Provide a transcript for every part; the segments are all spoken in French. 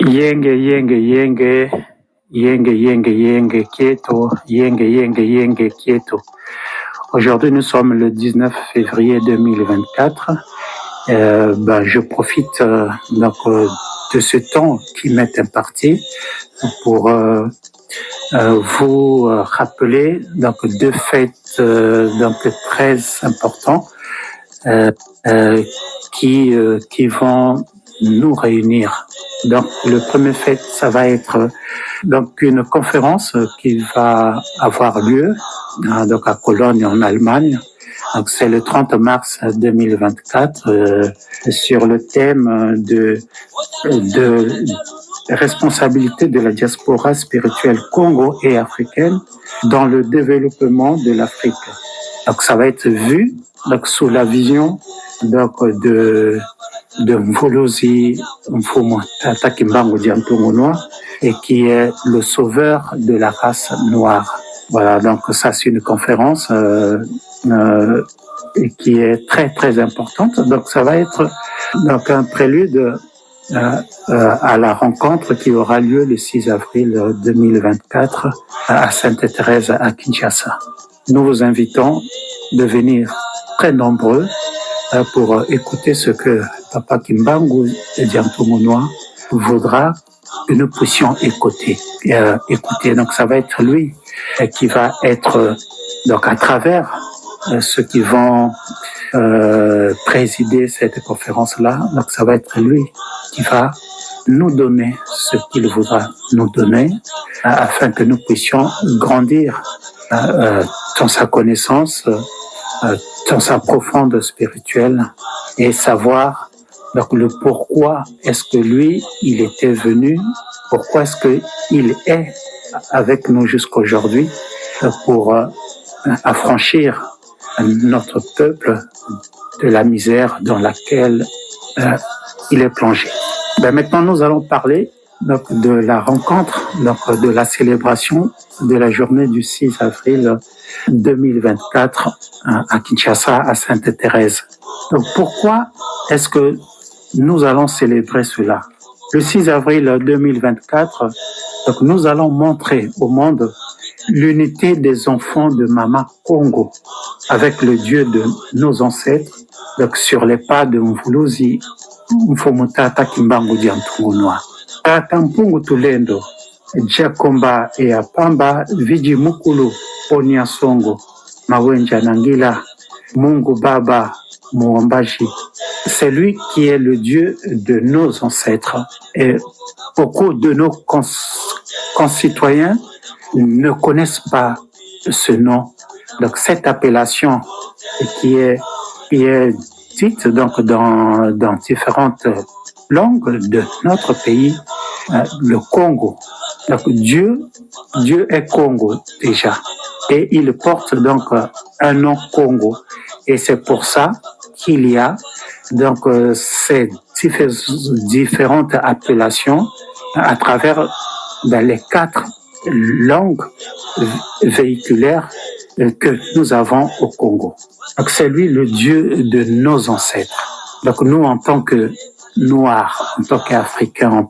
Yenge, yenge, yenge, yenge, yenge, yenge, quieto, yenge, yenge, yenge, quieto. Aujourd'hui, nous sommes le 19 février 2024. Je profite de ce temps qui m'est imparti pour vous rappeler deux faits très importants qui vont nous réunir. Donc, le premier fait, ça va être une conférence qui va avoir lieu à Cologne en Allemagne. Donc, c'est le 30 mars 2024 sur le thème de responsabilité de la diaspora spirituelle Congo et africaine dans le développement de l'Afrique. Donc, ça va être vu sous la vision de Mvolozi Mfumutata Kimbangu Diantumunwa et qui est le sauveur de la race noire. Voilà, donc ça c'est une conférence qui est très très importante. Donc ça va être un prélude à la rencontre qui aura lieu le 6 avril 2024 à Sainte-Thérèse à Kinshasa. Nous vous invitons de venir très nombreux pour écouter ce que Papa Kimbangu Diantumunwa voudra que nous puissions écouter. Donc ça va être lui qui va être à travers ceux qui vont présider cette conférence-là. Donc ça va être lui qui va nous donner ce qu'il voudra nous donner afin que nous puissions grandir dans sa connaissance, dans sa profonde spirituelle et savoir le pourquoi est-ce que lui, il était venu, pourquoi est-ce qu'il est avec nous jusqu'aujourd'hui pour affranchir notre peuple de la misère dans laquelle il est plongé. Maintenant, nous allons parler de la rencontre, de la célébration de la journée du 6 avril 2024 à Kinshasa, à Sainte-Thérèse. Donc, pourquoi est-ce que nous allons célébrer cela? Le 6 avril 2024, nous allons montrer au monde l'unité des enfants de Mama Congo avec le Dieu de nos ancêtres, sur les pas de Mvolozi Mfumutata Kimbangu Diantumunwa. Tata Mpungu Tulendo, Jakomba et Apamba, Viji Mukulu, Onyasongo, Mawenja Nangila, Mungu Baba, Muambaji. C'est lui qui est le Dieu de nos ancêtres. Et beaucoup de nos concitoyens ne connaissent pas ce nom. Donc cette appellation qui est dite dans différentes langues de notre pays, le Congo. Donc Dieu est Congo déjà. Et il porte un nom Congo. Et c'est pour ça qu'il y a ces différentes appellations à travers les 4 langues véhiculaires que nous avons au Congo. Donc c'est lui le Dieu de nos ancêtres. Donc nous, en tant que Noirs, en tant qu'Africains, en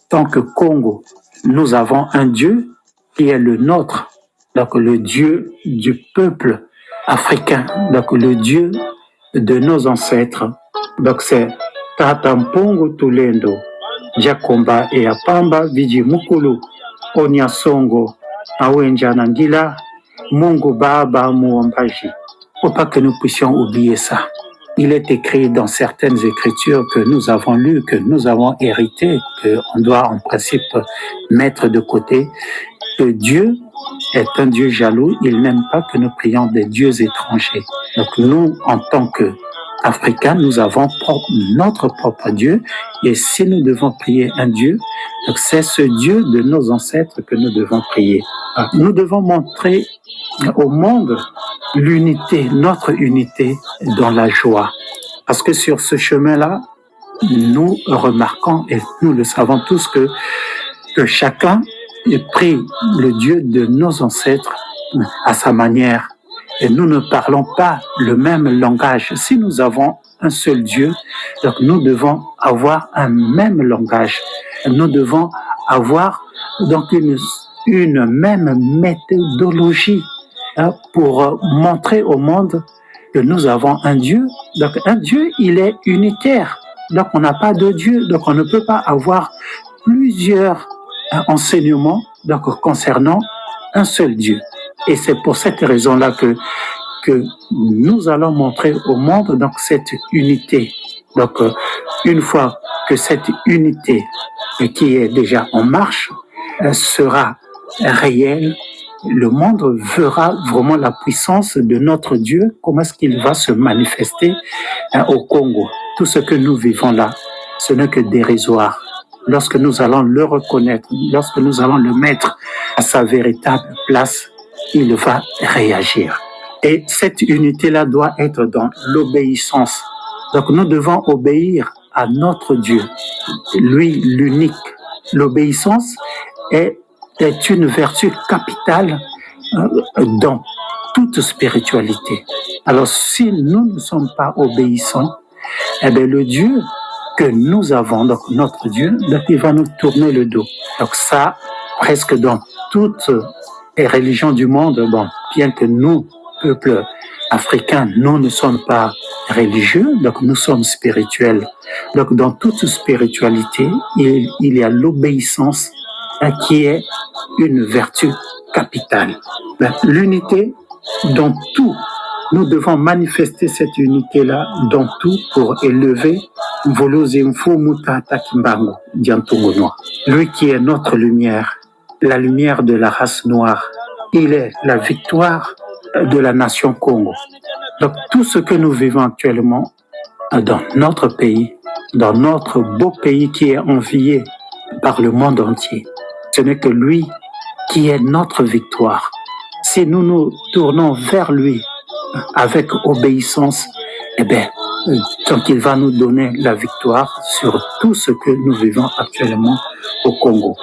tant que Congo, nous avons un Dieu qui est le nôtre, le Dieu du peuple africain, le Dieu de nos ancêtres. Donc c'est Tata Mpungu Tulendo, Jakomba et Apamba, Viji Mukulu, Onyasongo, Awenja Nangila, Mungu Baba Muambaji. Faut pas que nous puissions oublier ça. Il est écrit dans certaines écritures que nous avons lues, que nous avons héritées, qu'on doit en principe mettre de côté, que Dieu est un Dieu jaloux. Il n'aime pas que nous prions des dieux étrangers. Donc nous, en tant qu'Africains, nous avons notre propre Dieu. Et si nous devons prier un Dieu, donc c'est ce Dieu de nos ancêtres que nous devons prier. Nous devons montrer au monde l'unité, notre unité dans la joie. Parce que sur ce chemin-là, nous remarquons et nous le savons tous que chacun prie le Dieu de nos ancêtres à sa manière. Et nous ne parlons pas le même langage. Si nous avons un seul Dieu, donc nous devons avoir un même langage. Nous devons avoir donc une même méthodologie pour montrer au monde que nous avons un Dieu. Donc un Dieu, il est unitaire. Donc on n'a pas de Dieu, donc on ne peut pas avoir plusieurs enseignements donc, concernant un seul Dieu. Et c'est pour cette raison-là que nous allons montrer au monde donc, cette unité. Donc une fois que cette unité qui est déjà en marche sera réelle, le monde verra vraiment la puissance de notre Dieu, comment est-ce qu'il va se manifester au Congo. Tout ce que nous vivons là, ce n'est que dérisoire. Lorsque nous allons le reconnaître, lorsque nous allons le mettre à sa véritable place, il va réagir. Et cette unité-là doit être dans l'obéissance. Donc nous devons obéir à notre Dieu, lui l'unique. L'obéissance est une vertu capitale dans toute spiritualité. Alors si nous ne sommes pas obéissants, eh bien le Dieu que nous avons, donc notre Dieu, donc il va nous tourner le dos. Donc ça, presque dans toutes les religions du monde, bon, bien que nous, peuple africain, nous ne sommes pas religieux, donc nous sommes spirituels. Donc dans toute spiritualité, il y a l'obéissance qui est une vertu capitale. L'unité dans tout, nous devons manifester cette unité-là dans tout pour élever lui qui est notre lumière, la lumière de la race noire. Il est la victoire de la nation Congo. Donc tout ce que nous vivons actuellement dans notre pays, dans notre beau pays qui est envié par le monde entier, ce n'est que lui qui est notre victoire. Si nous nous tournons vers lui avec obéissance, eh bien, donc il va nous donner la victoire sur tout ce que nous vivons actuellement au Congo.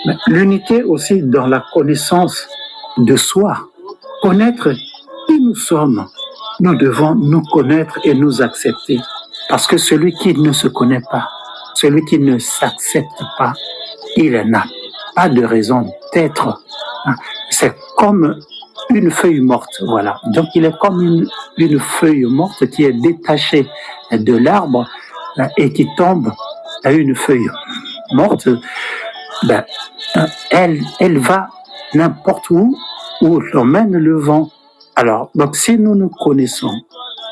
Mais l'unité aussi dans la connaissance de soi, connaître qui nous sommes. Nous devons nous connaître et nous accepter. Parce que celui qui ne se connaît pas, celui qui ne s'accepte pas, il n'a pas de raison d'être. C'est comme une feuille morte, voilà. Donc il est comme une feuille morte qui est détachée de l'arbre et qui tombe à une feuille morte. Ben, elle va n'importe où l'emmène le vent. Alors, donc si nous nous connaissons,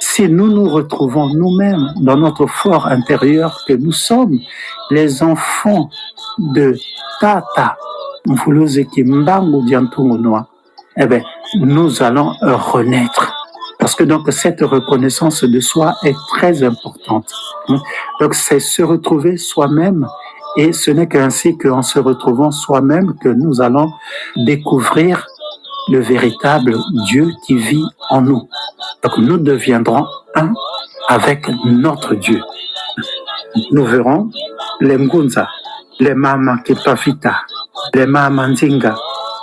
si nous nous retrouvons nous-mêmes dans notre fort intérieur que nous sommes les enfants de Tata Mfuluzeki Mbangu Diantungonoa, eh bien, nous allons renaître. Parce que donc cette reconnaissance de soi est très importante. Donc c'est se retrouver soi-même et ce n'est qu'ainsi qu'en se retrouvant soi-même que nous allons découvrir le véritable Dieu qui vit en nous. Donc nous deviendrons un avec notre Dieu. Nous verrons les Mgunza, les Mama Kipafita, les Mama Nzinga,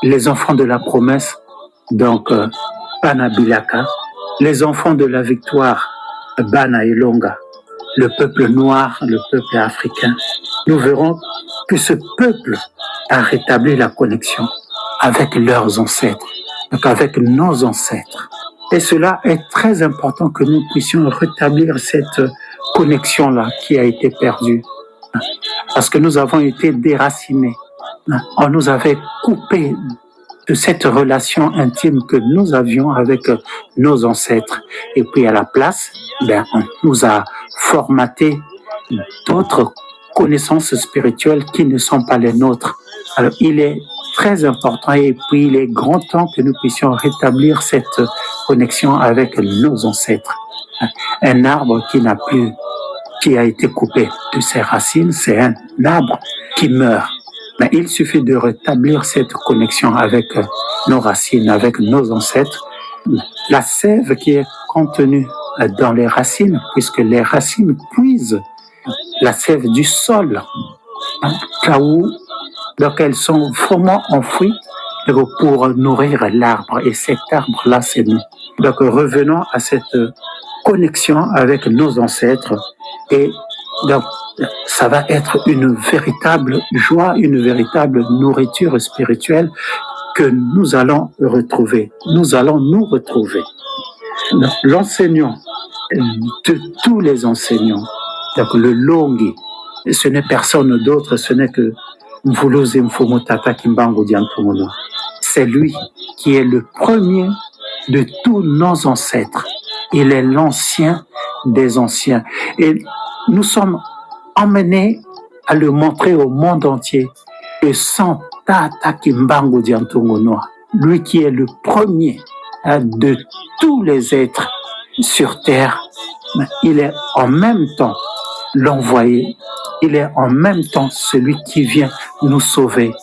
les enfants de la promesse, donc Panabilaka, les enfants de la victoire, Bana Elonga, le peuple noir, le peuple africain. Nous verrons que ce peuple a rétabli la connexion avec leurs ancêtres, donc avec nos ancêtres. Et cela est très important que nous puissions rétablir cette connexion-là qui a été perdue. Parce que nous avons été déracinés. On nous avait coupés de cette relation intime que nous avions avec nos ancêtres. Et puis à la place, on nous a formaté d'autres connaissances spirituelles qui ne sont pas les nôtres. Alors il est très important et puis il est grand temps que nous puissions rétablir cette connexion avec nos ancêtres. Un arbre qui a été coupé de ses racines, c'est un arbre qui meurt. Mais il suffit de rétablir cette connexion avec nos racines, avec nos ancêtres. La sève qui est contenue dans les racines, puisque les racines puisent la sève du sol, là où donc elles sont vraiment enfouies pour nourrir l'arbre. Et cet arbre-là, c'est nous. Donc revenons à cette connexion avec nos ancêtres et donc ça va être une véritable joie, une véritable nourriture spirituelle que nous allons retrouver. Nous allons nous retrouver. L'enseignant de tous les enseignants, donc le Longi, ce n'est personne d'autre, ce n'est que Mvuluzi Mfumu Tata Kimbangu Diantomono. C'est lui qui est le premier de tous nos ancêtres. Il est l'ancien des anciens. Et nous sommes emmenés à le montrer au monde entier. Et sans Tata Kimbangu Diantomono, lui qui est le premier de tous les êtres sur terre, il est en même temps l'envoyé, il est en même temps celui qui vient nous sauver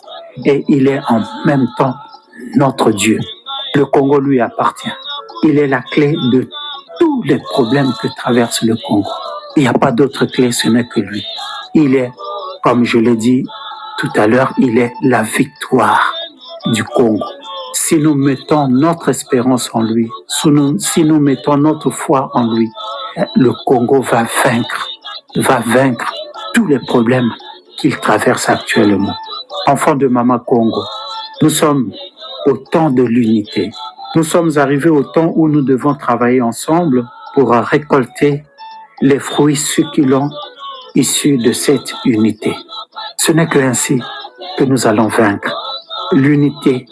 et il est en même temps notre Dieu. Le Congo lui appartient. Il est la clé de tous les problèmes que traverse le Congo. Il n'y a pas d'autre clé, ce n'est que lui. Il est, comme je l'ai dit tout à l'heure, il est la victoire du Congo. Si nous mettons notre espérance en lui, si nous mettons notre foi en lui, le Congo va vaincre tous les problèmes qu'il traverse actuellement. Enfants de Maman Congo, nous sommes au temps de l'unité. Nous sommes arrivés au temps où nous devons travailler ensemble pour récolter les fruits succulents issus de cette unité. Ce n'est qu'ainsi que nous allons vaincre. L'unité,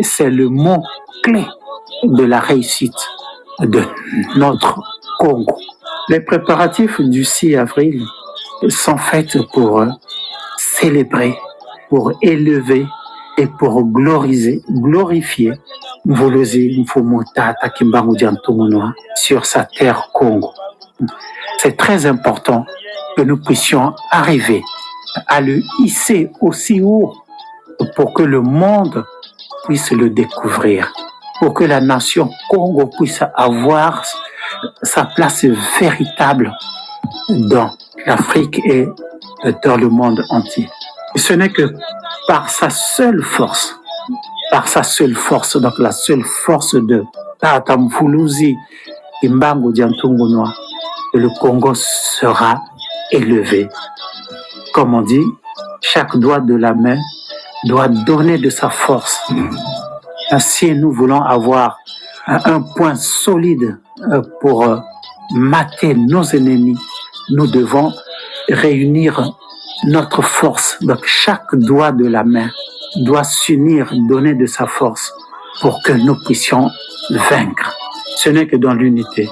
c'est le mot clé de la réussite de notre Congo. Les préparatifs du 6 avril sont faits pour célébrer, pour élever et pour glorifier Mvuluzi Mfumu Tata Kimbangu Diantomono sur sa terre Congo. C'est très important que nous puissions arriver à le hisser aussi haut pour que le monde puisse le découvrir, pour que la nation Congo puisse avoir sa place véritable dans l'Afrique et dans le monde entier. Ce n'est que par sa seule force, donc la seule force de Tata Mvuluzi Kimbangu Diantomono, que le Congo sera élevé. Comme on dit, chaque doigt de la main doit donner de sa force. Si nous voulons avoir un point solide pour mater nos ennemis, nous devons réunir notre force. Donc chaque doigt de la main doit s'unir, donner de sa force pour que nous puissions vaincre. Ce n'est que dans l'unité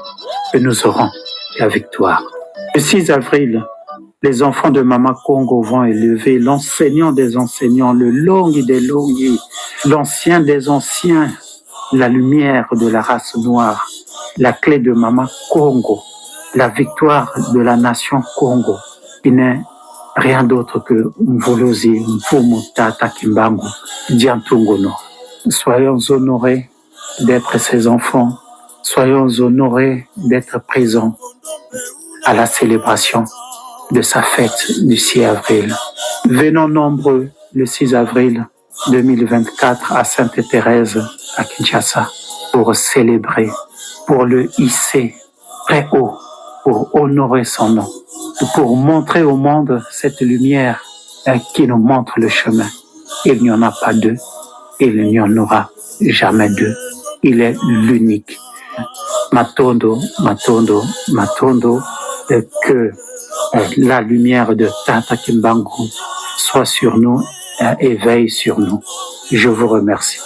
que nous aurons la victoire. Le 6 avril, les enfants de Maman Congo vont élever l'enseignant des enseignants, le Longi des Longi, l'ancien des anciens, la lumière de la race noire, la clé de Maman Congo, la victoire de la nation Congo, qui n'est rien d'autre que Mvuluzi Mfumu Tata Kimbangu Diantomono. Soyons honorés d'être ses enfants, soyons honorés d'être présents à la célébration de sa fête du 6 avril. Venons nombreux le 6 avril 2024 à Sainte-Thérèse, à Kinshasa, pour célébrer, pour le hisser très haut, pour honorer son nom, pour montrer au monde cette lumière qui nous montre le chemin. Il n'y en a pas deux, il n'y en aura jamais deux. Il est l'unique. Matondo, que la lumière de Tata Kimbangu soit sur nous et veille sur nous. Je vous remercie.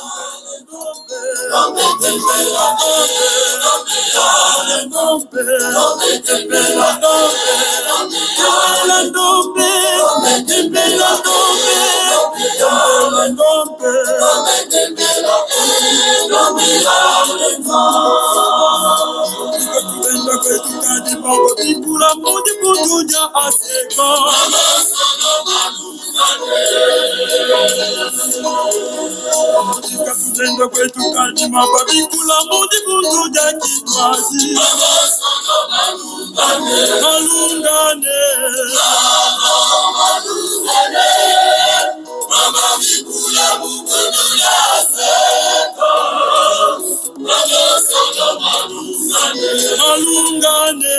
Kutenda kwetu kajima babikula mudi bunduja kitwazi malungane mama bikula bukuduya seko mama sono malungane